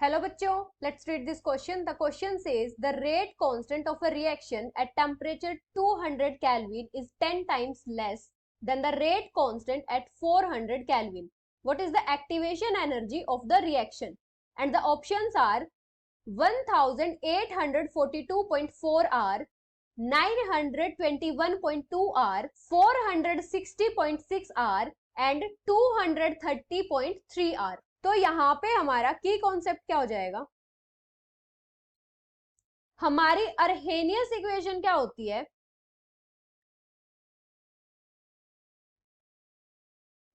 Hello बच्चों, let's read this question. The question says the rate constant of a reaction at temperature 200 Kelvin is 10 times less than the rate constant at 400 Kelvin. What is the activation energy of the reaction? And the options are 1842.4 R, 921.2 R, 460.6 R and 230.3 R. तो यहां पे हमारा की concept क्या हो जाएगा? हमारी अर्हेनियस equation क्या होती है?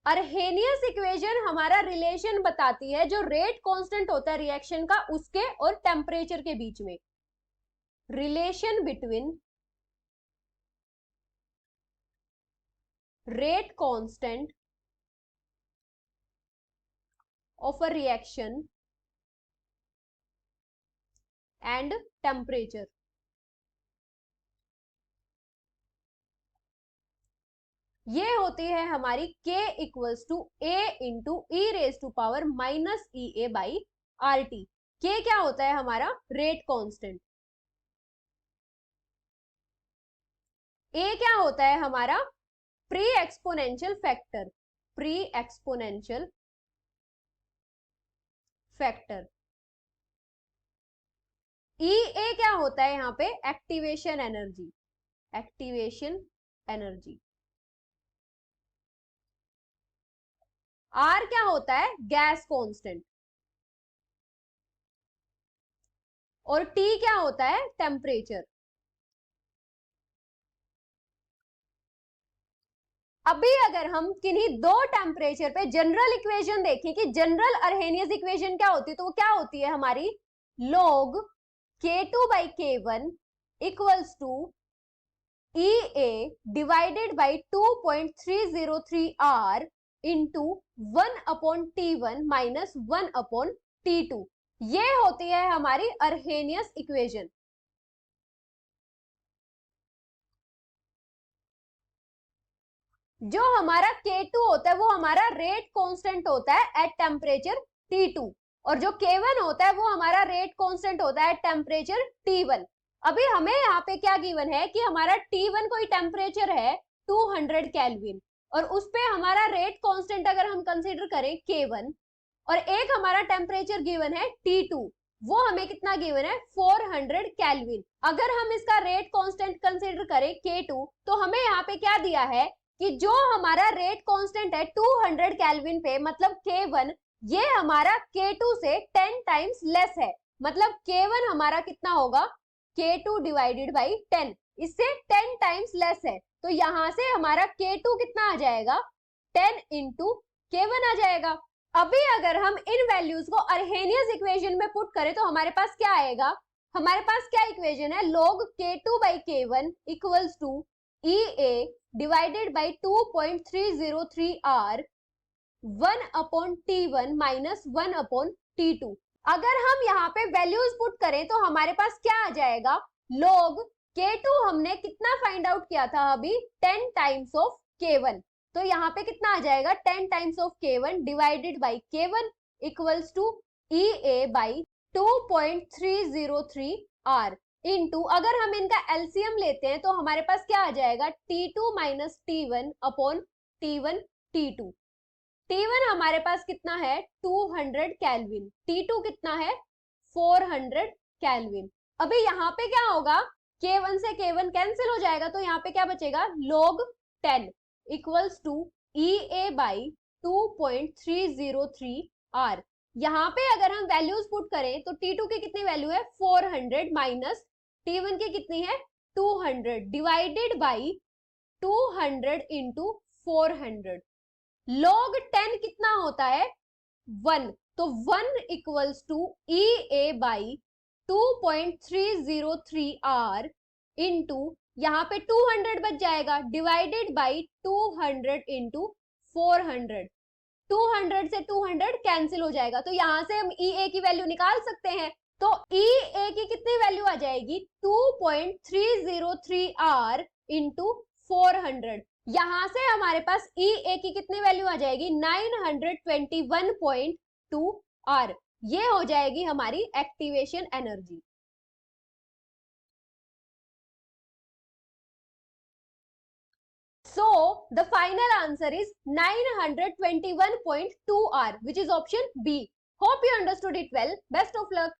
अर्हेनियस इक्वेशन हमारा रिलेशन बताती है जो रेट कांस्टेंट होता है रिएक्शन का उसके और टेम्परेचर के बीच में, relation between rate constant of a reaction and temperature. ये होती है हमारी K equals to A into e raise to power minus E A by R T. K क्या होता है हमारा? Rate constant. A क्या होता है हमारा? Pre exponential factor. Pre exponential factor. E A क्या होता है यहां पे? Activation energy. Activation energy. R क्या होता है? Gas constant. और टी क्या होता है? टेम्परेचर. अभी अगर हम किन्हीं दो टेम्परेचर पे जनरल इक्वेशन देखें कि जनरल अर्हेनियस इक्वेशन क्या होती है, तो वो क्या होती है हमारी? log K2 by K1 equals to E A divided by 2.303 R into 1/T1 minus 1/T2. ये होती है हमारी अर्हेनियस इक्वेशन. जो हमारा K2 होता है वो हमारा रेट कांस्टेंट होता है एट टेम्परेचर T2 और जो K1 होता है वो हमारा रेट कांस्टेंट होता है एट टेम्परेचर T1. अभी हमें यहाँ पे क्या गिवन है कि हमारा T1 कोई टेम्परेचर है 200 केल्विन और उस पे हमारा रेट कांस्टेंट अगर हम कंसीडर करें K1 और एक हमारा टेम्परेचर गिवन है T2, वो हमें कितना गिवन है? 400 केल्विन. अगर हम इसका रेट कांस्टेंट कंसीडर करें K2 तो हमें यहाँ पे क्या दिया है कि जो हमारा रेट कांस्टेंट है 200 केल्विन पे, मतलब K1, ये हमारा K2 से 10 टाइम्स लेस है. मतलब K1 हमारा कितना होगा? K2 divided by 10. इससे 10 टाइम्स लेस है. तो यहां से हमारा K2 कितना आ जाएगा? 10 इंटू K1 आ जाएगा. अभी अगर हम इन वैल्यूज को अर्हेनियस इक्वेशन में पुट करें तो हमारे पास क्या आएगा? हमारे पास क्या इक्वेशन है? log K2 by K1 equals to E A divided by 2.303 R 1/T1 minus 1/T2. अगर हम यहाँ पे वैल्यूज पुट करें तो हमारे पास क्या आ जाएगा? log K2 हमने कितना फाइंड आउट किया था अभी? 10 टाइम्स ऑफ K1. तो यहाँ पे कितना आ जाएगा? 10 times of K1 divided by K1 equals to E A by 2.303 R into, अगर हम इनका एलसीएम लेते हैं तो हमारे पास क्या आ जाएगा? T2 minus T1 upon T1 T2. T1 हमारे पास कितना है? 200 केल्विन. T2 कितना है? 400 केल्विन. अभी यहाँ पे क्या होगा? K1 से K1 कैंसिल हो जाएगा तो यहाँ पे क्या बचेगा? log 10 equals to E A by 2.303 R. यहाँ पे अगर हम वैल्यूज पुट करें तो T2 की कितनी वैल्यू है? 400 माइनस T1 की कितनी है? 200 डिवाइडेड बाई 200 इंटू 400. log 10 कितना होता है? 1. तो 1 equals to E A by 2.303 R into, यहाँ पे 200 बच जाएगा डिवाइडेड बाई 200 इंटू 400. 200 से 200 कैंसिल हो जाएगा तो यहां से हम ई ए की वैल्यू निकाल सकते हैं. तो ई ए की कितनी वैल्यू आ जाएगी? 2.303 R इंटू 400. यहां से हमारे पास ई ए की कितनी वैल्यू आ जाएगी? 921.2 R. ये हो जाएगी हमारी activation energy. So the final answer is 921.2 hour, which is option B. Hope you understood it well. Best of luck.